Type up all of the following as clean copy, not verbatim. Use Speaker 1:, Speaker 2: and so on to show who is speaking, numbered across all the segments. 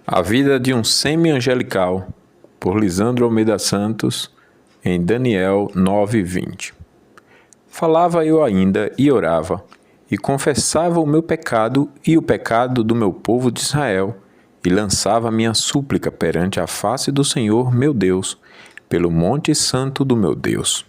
Speaker 1: A vida de um semi-angelical, por Lisandro Almeida Santos, em Daniel 9:20. Falava eu ainda e orava, e confessava o meu pecado e o pecado do meu povo de Israel, e lançava minha súplica perante a face do Senhor meu Deus, pelo monte santo do meu Deus.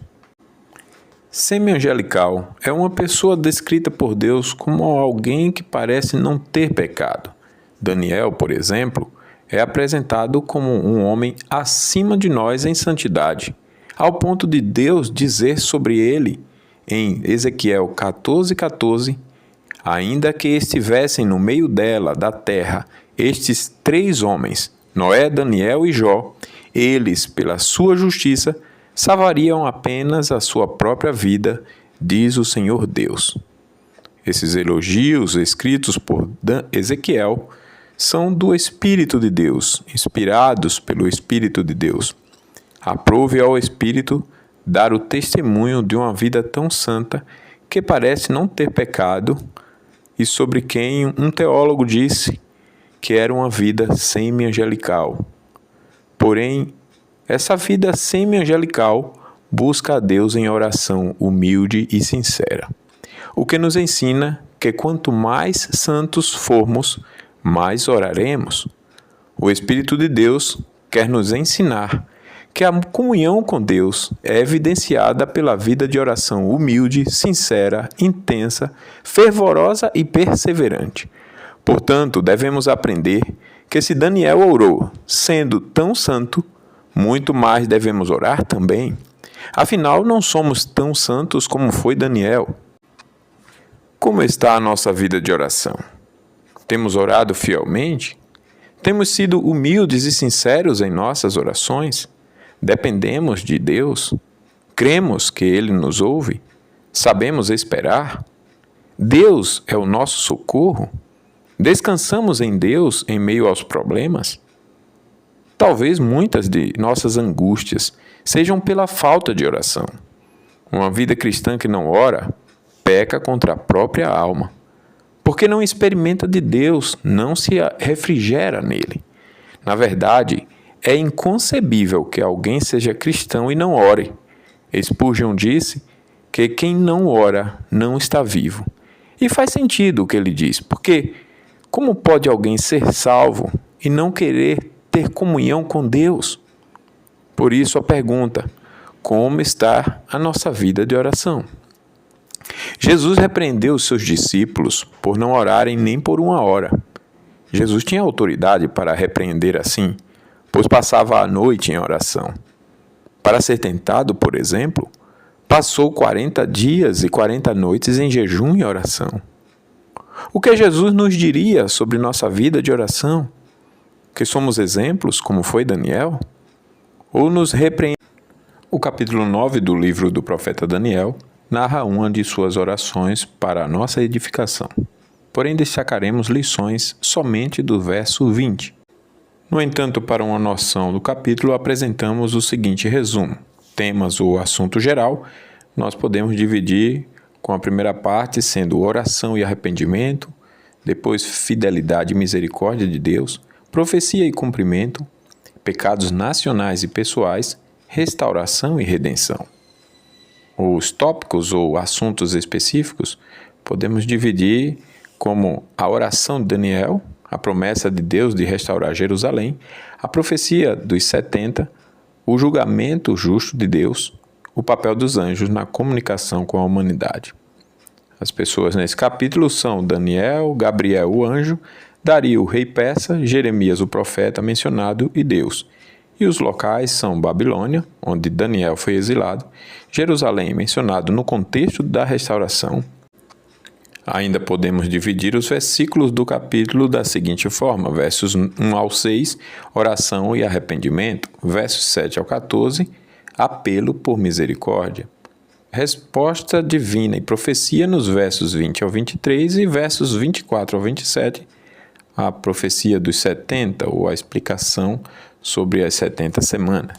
Speaker 1: Semi-angelical é uma pessoa descrita por Deus como alguém que parece não ter pecado. Daniel, por exemplo, é apresentado como um homem acima de nós em santidade, ao ponto de Deus dizer sobre ele, em Ezequiel 14:14, ainda que estivessem no meio dela, da terra, estes 3 homens, Noé, Daniel e Jó, eles, pela sua justiça, salvariam apenas a sua própria vida, diz o Senhor Deus. Esses elogios escritos por Ezequiel são do Espírito de Deus, inspirados pelo Espírito de Deus. Aprove ao Espírito dar o testemunho de uma vida tão santa que parece não ter pecado e sobre quem um teólogo disse que era uma vida semi-angelical. Porém, essa vida semi-angelical busca a Deus em oração humilde e sincera, o que nos ensina que quanto mais santos formos, mais oraremos. O Espírito de Deus quer nos ensinar que a comunhão com Deus é evidenciada pela vida de oração humilde, sincera, intensa, fervorosa e perseverante. Portanto, devemos aprender que se Daniel orou, sendo tão santo, muito mais devemos orar também. Afinal, não somos tão santos como foi Daniel. Como está a nossa vida de oração? Temos orado fielmente? Temos sido humildes e sinceros em nossas orações? Dependemos de Deus? Cremos que Ele nos ouve? Sabemos esperar? Deus é o nosso socorro? Descansamos em Deus em meio aos problemas? Talvez muitas de nossas angústias sejam pela falta de oração. Uma vida cristã que não ora, peca contra a própria alma. Porque não experimenta de Deus, não se refrigera nele. Na verdade, é inconcebível que alguém seja cristão e não ore. Spurgeon disse que quem não ora não está vivo. E faz sentido o que ele diz, porque como pode alguém ser salvo e não querer ter comunhão com Deus? Por isso a pergunta: como está a nossa vida de oração? Jesus repreendeu os seus discípulos por não orarem nem por uma hora. Jesus tinha autoridade para repreender assim, pois passava a noite em oração. Para ser tentado, por exemplo, passou 40 dias e 40 noites em jejum e oração. O que Jesus nos diria sobre nossa vida de oração? Que somos exemplos, como foi Daniel? Ou nos repreende? O capítulo 9 do livro do profeta Daniel narra uma de suas orações para a nossa edificação. Porém, destacaremos lições somente do verso 20. No entanto, para uma noção do capítulo, apresentamos o seguinte resumo. Temas ou assunto geral, nós podemos dividir com a primeira parte sendo oração e arrependimento, depois fidelidade e misericórdia de Deus, profecia e cumprimento, pecados nacionais e pessoais, restauração e redenção. Os tópicos ou assuntos específicos podemos dividir como a oração de Daniel, a promessa de Deus de restaurar Jerusalém, a profecia dos 70, o julgamento justo de Deus, o papel dos anjos na comunicação com a humanidade. As pessoas nesse capítulo são Daniel, Gabriel o anjo, Dario o rei persa, Jeremias o profeta mencionado e Deus. E os locais são Babilônia, onde Daniel foi exilado, Jerusalém, mencionado no contexto da restauração. Ainda podemos dividir os versículos do capítulo da seguinte forma: versos 1 ao 6, oração e arrependimento, versos 7 ao 14, apelo por misericórdia. Resposta divina e profecia nos versos 20 ao 23 e versos 24 ao 27, a profecia dos 70 ou a explicação sobre as 70 semanas.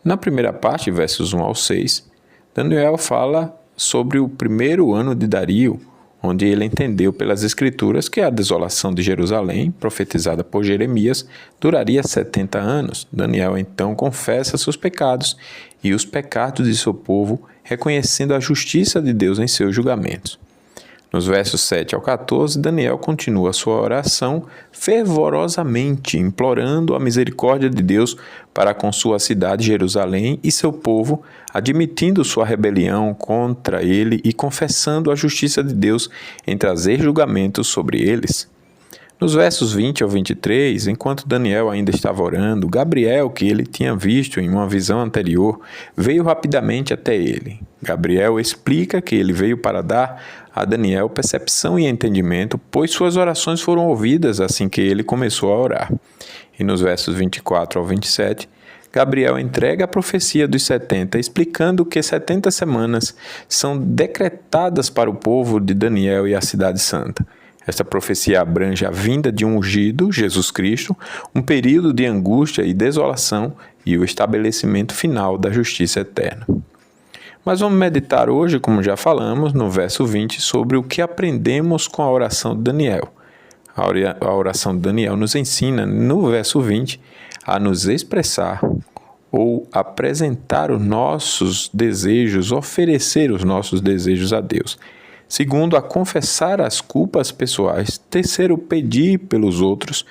Speaker 1: Na primeira parte, versos 1 ao 6, Daniel fala sobre o primeiro ano de Dario, onde ele entendeu pelas Escrituras que a desolação de Jerusalém, profetizada por Jeremias, duraria 70 anos. Daniel então confessa seus pecados e os pecados de seu povo, reconhecendo a justiça de Deus em seus julgamentos. Nos versos 7 ao 14, Daniel continua sua oração fervorosamente, implorando a misericórdia de Deus para com sua cidade Jerusalém e seu povo, admitindo sua rebelião contra ele e confessando a justiça de Deus em trazer julgamentos sobre eles. Nos versos 20 ao 23, enquanto Daniel ainda estava orando, Gabriel, que ele tinha visto em uma visão anterior, veio rapidamente até ele. Gabriel explica que ele veio para dar a Daniel percepção e entendimento, pois suas orações foram ouvidas assim que ele começou a orar. E nos versos 24 ao 27, Gabriel entrega a profecia dos 70, explicando que 70 semanas são decretadas para o povo de Daniel e a cidade santa. Esta profecia abrange a vinda de um ungido, Jesus Cristo, um período de angústia e desolação e o estabelecimento final da justiça eterna. Mas vamos meditar hoje, como já falamos, no verso 20, sobre o que aprendemos com a oração de Daniel. A oração de Daniel nos ensina, no verso 20, a nos expressar ou apresentar os nossos desejos, oferecer os nossos desejos a Deus. Segundo, a confessar as culpas pessoais. Terceiro, pedir pelos outros.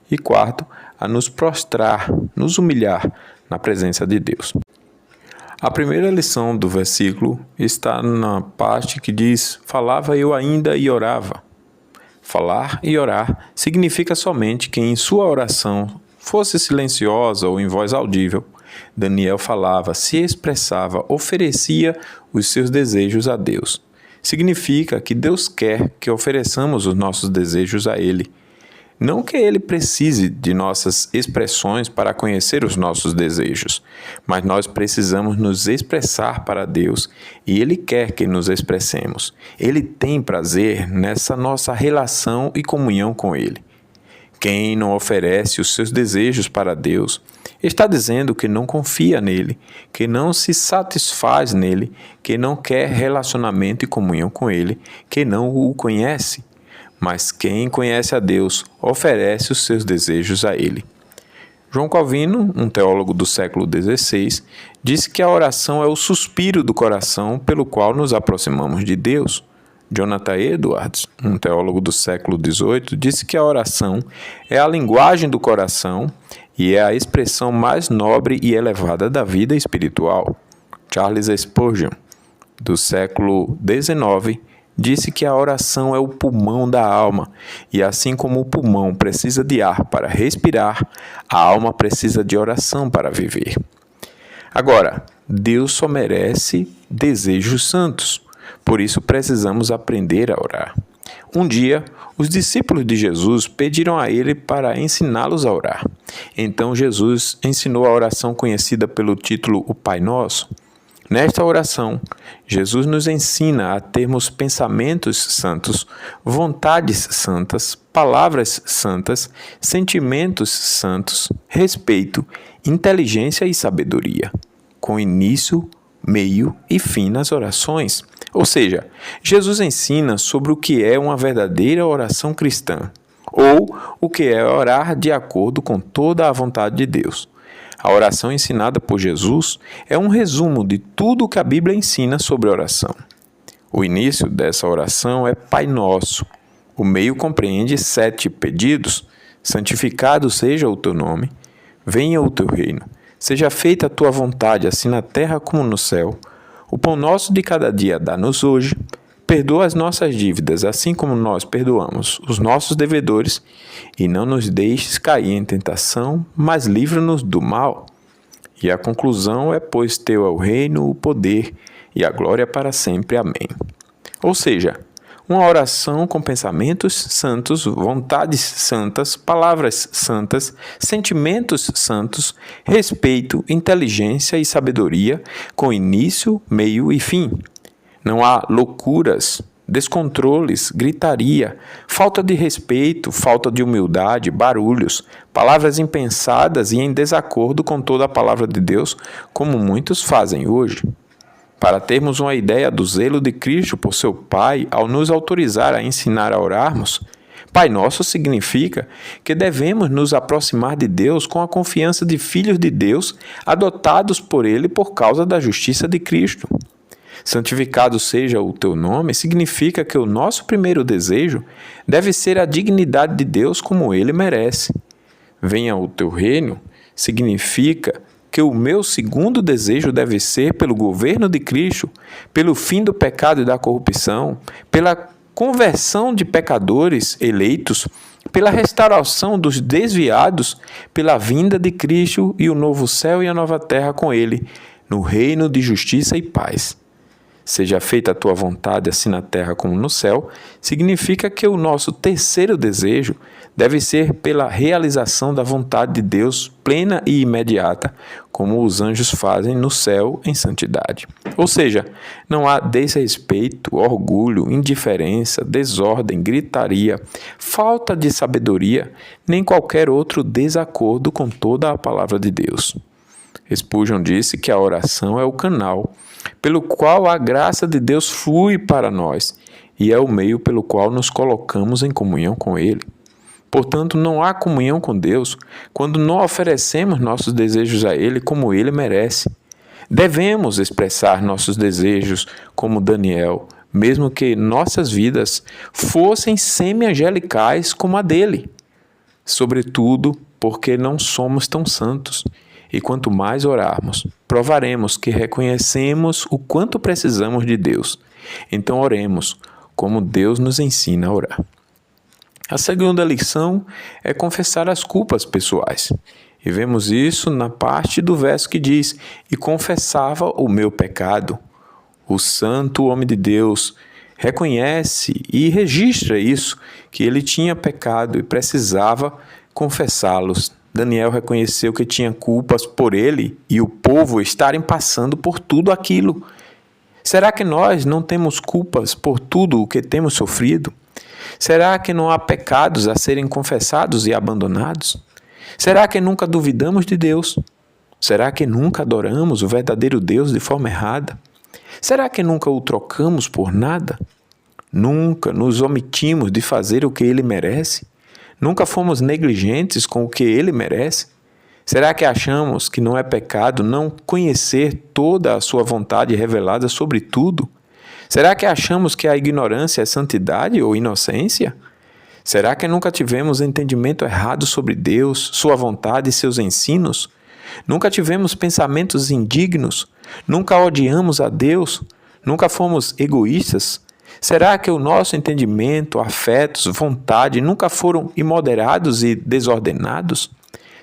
Speaker 1: E quarto, a nos prostrar, nos humilhar na presença de Deus. A primeira lição do versículo está na parte que diz: falava eu ainda e orava. Falar e orar significa somente que em sua oração, fosse silenciosa ou em voz audível, Daniel falava, se expressava, oferecia os seus desejos a Deus. Significa que Deus quer que ofereçamos os nossos desejos a Ele. Não que Ele precise de nossas expressões para conhecer os nossos desejos, mas nós precisamos nos expressar para Deus e Ele quer que nos expressemos. Ele tem prazer nessa nossa relação e comunhão com Ele. Quem não oferece os seus desejos para Deus está dizendo que não confia nele, que não se satisfaz nele, que não quer relacionamento e comunhão com ele, que não o conhece. Mas quem conhece a Deus oferece os seus desejos a ele. João Calvino, um teólogo do século XVI, disse que a oração é o suspiro do coração pelo qual nos aproximamos de Deus. Jonathan Edwards, um teólogo do século XVIII, disse que a oração é a linguagem do coração e é a expressão mais nobre e elevada da vida espiritual. Charles Spurgeon, do século XIX, disse que a oração é o pulmão da alma, e assim como o pulmão precisa de ar para respirar, a alma precisa de oração para viver. Agora, Deus só merece desejos santos. Por isso precisamos aprender a orar. Um dia, os discípulos de Jesus pediram a ele para ensiná-los a orar. Então Jesus ensinou a oração conhecida pelo título O Pai Nosso. Nesta oração, Jesus nos ensina a termos pensamentos santos, vontades santas, palavras santas, sentimentos santos, respeito, inteligência e sabedoria, com início, meio e fim nas orações. Ou seja, Jesus ensina sobre o que é uma verdadeira oração cristã, ou o que é orar de acordo com toda a vontade de Deus. A oração ensinada por Jesus é um resumo de tudo o que a Bíblia ensina sobre oração. O início dessa oração é Pai Nosso. O meio compreende 7 pedidos: santificado seja o teu nome, venha o teu reino, seja feita a tua vontade, assim na terra como no céu. O pão nosso de cada dia dá-nos hoje. Perdoa as nossas dívidas, assim como nós perdoamos os nossos devedores. E não nos deixes cair em tentação, mas livra-nos do mal. E a conclusão é: pois teu é o reino, o poder e a glória para sempre. Amém. Ou seja, uma oração com pensamentos santos, vontades santas, palavras santas, sentimentos santos, respeito, inteligência e sabedoria, com início, meio e fim. Não há loucuras, descontroles, gritaria, falta de respeito, falta de humildade, barulhos, palavras impensadas e em desacordo com toda a palavra de Deus, como muitos fazem hoje. Para termos uma ideia do zelo de Cristo por seu Pai ao nos autorizar a ensinar a orarmos, Pai Nosso significa que devemos nos aproximar de Deus com a confiança de filhos de Deus adotados por Ele por causa da justiça de Cristo. Santificado seja o teu nome significa que o nosso primeiro desejo deve ser a dignidade de Deus como Ele merece. Venha o teu reino significa que o meu segundo desejo deve ser pelo governo de Cristo, pelo fim do pecado e da corrupção, pela conversão de pecadores eleitos, pela restauração dos desviados, pela vinda de Cristo e o novo céu e a nova terra com Ele, no reino de justiça e paz. Seja feita a tua vontade assim na terra como no céu, significa que o nosso terceiro desejo deve ser pela realização da vontade de Deus plena e imediata, como os anjos fazem no céu em santidade. Ou seja, não há desrespeito, orgulho, indiferença, desordem, gritaria, falta de sabedoria, nem qualquer outro desacordo com toda a palavra de Deus. Spurgeon disse que a oração é o canal pelo qual a graça de Deus flui para nós e é o meio pelo qual nos colocamos em comunhão com Ele. Portanto, não há comunhão com Deus quando não oferecemos nossos desejos a Ele como Ele merece. Devemos expressar nossos desejos como Daniel, mesmo que nossas vidas fossem semi-angelicais como a dele. Sobretudo porque não somos tão santos. E quanto mais orarmos, provaremos que reconhecemos o quanto precisamos de Deus. Então oremos como Deus nos ensina a orar. A segunda lição é confessar as culpas pessoais. E vemos isso na parte do verso que diz: "E confessava o meu pecado". O santo homem de Deus reconhece e registra isso, que ele tinha pecado e precisava confessá-los. Daniel reconheceu que tinha culpas por ele e o povo estarem passando por tudo aquilo. Será que nós não temos culpas por tudo o que temos sofrido? Será que não há pecados a serem confessados e abandonados? Será que nunca duvidamos de Deus? Será que nunca adoramos o verdadeiro Deus de forma errada? Será que nunca o trocamos por nada? Nunca nos omitimos de fazer o que ele merece? Nunca fomos negligentes com o que ele merece? Será que achamos que não é pecado não conhecer toda a sua vontade revelada sobre tudo? Será que achamos que a ignorância é santidade ou inocência? Será que nunca tivemos entendimento errado sobre Deus, sua vontade e seus ensinos? Nunca tivemos pensamentos indignos? Nunca odiamos a Deus? Nunca fomos egoístas? Será que o nosso entendimento, afetos, vontade nunca foram imoderados e desordenados?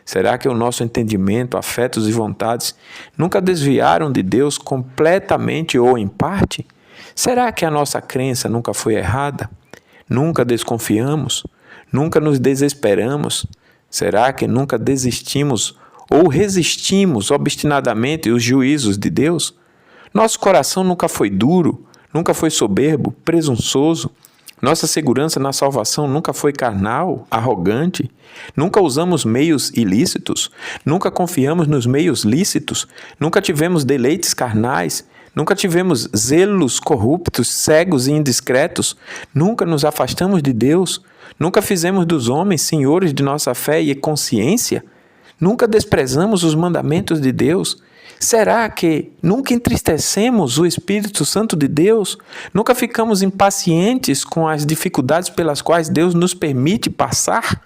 Speaker 1: Será que o nosso entendimento, afetos e vontades nunca desviaram de Deus completamente ou em parte? Será que a nossa crença nunca foi errada? Nunca desconfiamos? Nunca nos desesperamos? Será que nunca desistimos ou resistimos obstinadamente os juízos de Deus? Nosso coração nunca foi duro? Nunca foi soberbo, presunçoso? Nossa segurança na salvação nunca foi carnal, arrogante? Nunca usamos meios ilícitos? Nunca confiamos nos meios lícitos? Nunca tivemos deleites carnais? Nunca tivemos zelos corruptos, cegos e indiscretos? Nunca nos afastamos de Deus? Nunca fizemos dos homens senhores de nossa fé e consciência? Nunca desprezamos os mandamentos de Deus? Será que nunca entristecemos o Espírito Santo de Deus? Nunca ficamos impacientes com as dificuldades pelas quais Deus nos permite passar?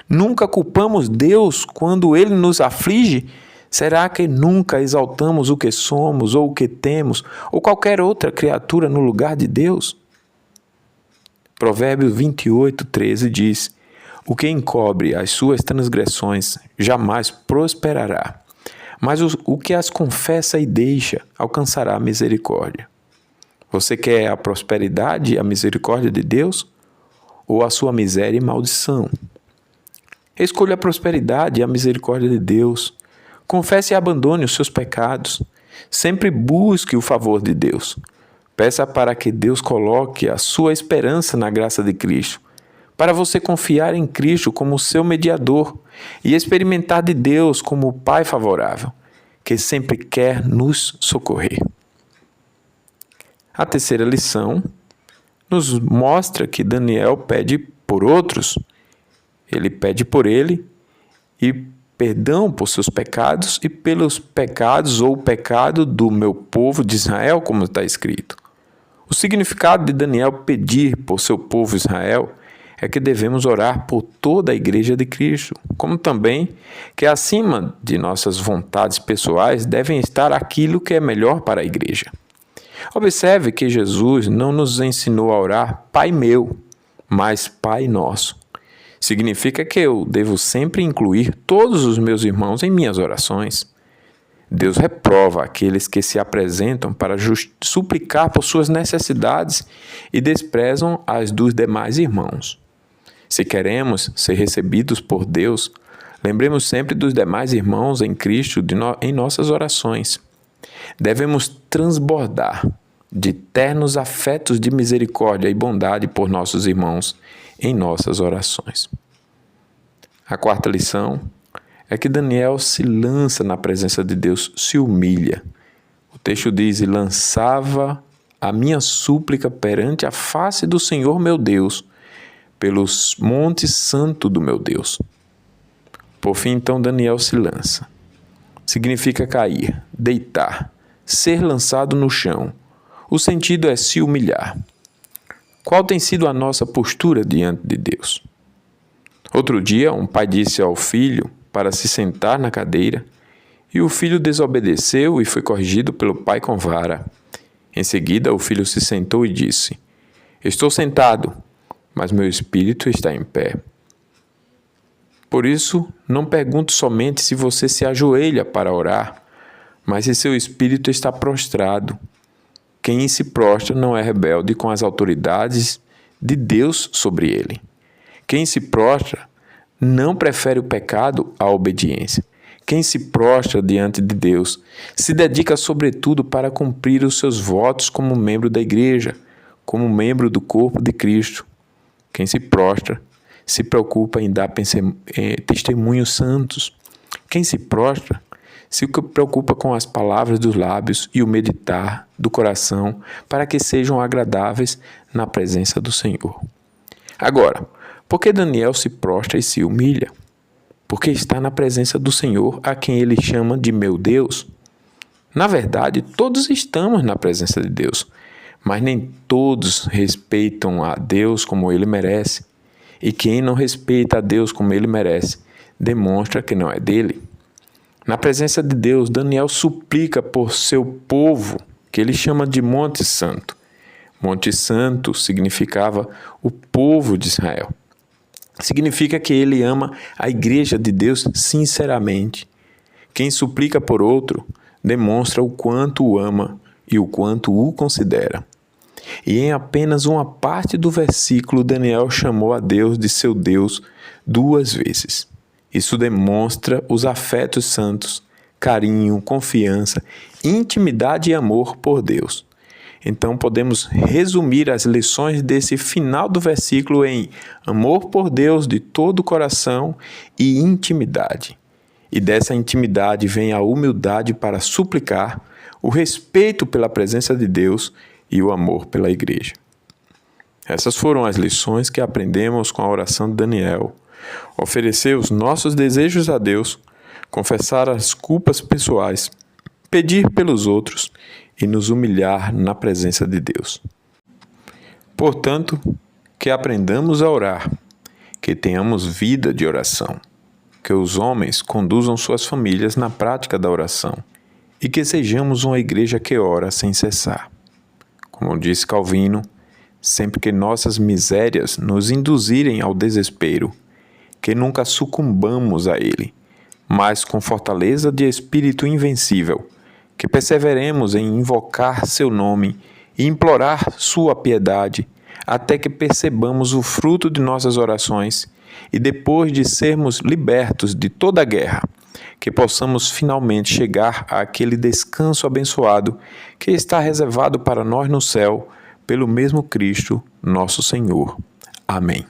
Speaker 1: Nunca culpamos Deus quando Ele nos aflige? Será que nunca exaltamos o que somos ou o que temos ou qualquer outra criatura no lugar de Deus? Provérbios 28:13 diz: "O que encobre as suas transgressões jamais prosperará, mas o que as confessa e deixa alcançará a misericórdia." Você quer a prosperidade e a misericórdia de Deus? Ou a sua miséria e maldição? Escolha a prosperidade e a misericórdia de Deus. Confesse e abandone os seus pecados. Sempre busque o favor de Deus. Peça para que Deus coloque a sua esperança na graça de Cristo, para você confiar em Cristo como seu mediador e experimentar de Deus como o Pai favorável, que sempre quer nos socorrer. A terceira lição nos mostra que Daniel pede por outros. Ele pede por ele e perdão por seus pecados e pelos pecados ou o pecado do meu povo de Israel, como está escrito. O significado de Daniel pedir por seu povo Israel é que devemos orar por toda a Igreja de Cristo, como também que acima de nossas vontades pessoais devem estar aquilo que é melhor para a Igreja. Observe que Jesus não nos ensinou a orar Pai meu, mas Pai nosso. Significa que eu devo sempre incluir todos os meus irmãos em minhas orações. Deus reprova aqueles que se apresentam para suplicar por suas necessidades e desprezam as dos demais irmãos. Se queremos ser recebidos por Deus, lembremos sempre dos demais irmãos em Cristo em nossas orações. Devemos transbordar de ternos afetos de misericórdia e bondade por nossos irmãos em nossas orações. A quarta lição é que Daniel se lança na presença de Deus, se humilha. O texto diz: e lançava a minha súplica perante a face do Senhor meu Deus, pelos montes santos do meu Deus. Por fim, então, Daniel se lança. Significa cair, deitar, ser lançado no chão. O sentido é se humilhar. Qual tem sido a nossa postura diante de Deus? Outro dia, um pai disse ao filho para se sentar na cadeira, e o filho desobedeceu e foi corrigido pelo pai com vara. Em seguida, o filho se sentou e disse: estou sentado, mas meu espírito está em pé. Por isso, não pergunto somente se você se ajoelha para orar, mas se seu espírito está prostrado. Quem se prostra não é rebelde com as autoridades de Deus sobre ele. Quem se prostra não prefere o pecado à obediência. Quem se prostra diante de Deus se dedica sobretudo para cumprir os seus votos como membro da igreja, como membro do corpo de Cristo. Quem se prostra se preocupa em dar testemunhos santos. Quem se prostra se preocupa com as palavras dos lábios e o meditar do coração para que sejam agradáveis na presença do Senhor. Agora, por que Daniel se prostra e se humilha? Porque está na presença do Senhor, a quem ele chama de meu Deus. Na verdade, todos estamos na presença de Deus, mas nem todos respeitam a Deus como ele merece. E quem não respeita a Deus como ele merece, demonstra que não é dele. Na presença de Deus, Daniel suplica por seu povo, que ele chama de Monte Santo. Monte Santo significava o povo de Israel. Significa que ele ama a igreja de Deus sinceramente. Quem suplica por outro demonstra o quanto o ama e o quanto o considera. E em apenas uma parte do versículo, Daniel chamou a Deus de seu Deus 2 vezes. Isso demonstra os afetos santos, carinho, confiança, intimidade e amor por Deus. Então podemos resumir as lições desse final do versículo em amor por Deus de todo o coração e intimidade. E dessa intimidade vem a humildade para suplicar, o respeito pela presença de Deus e o amor pela igreja. Essas foram as lições que aprendemos com a oração de Daniel. Oferecer os nossos desejos a Deus, confessar as culpas pessoais, pedir pelos outros e nos humilhar na presença de Deus. Portanto, que aprendamos a orar, que tenhamos vida de oração, que os homens conduzam suas famílias na prática da oração e que sejamos uma igreja que ora sem cessar. Como disse Calvino, sempre que nossas misérias nos induzirem ao desespero, que nunca sucumbamos a ele, mas com fortaleza de espírito invencível, que perseveremos em invocar seu nome e implorar sua piedade, até que percebamos o fruto de nossas orações e depois de sermos libertos de toda a guerra, que possamos finalmente chegar àquele descanso abençoado que está reservado para nós no céu, pelo mesmo Cristo, nosso Senhor. Amém.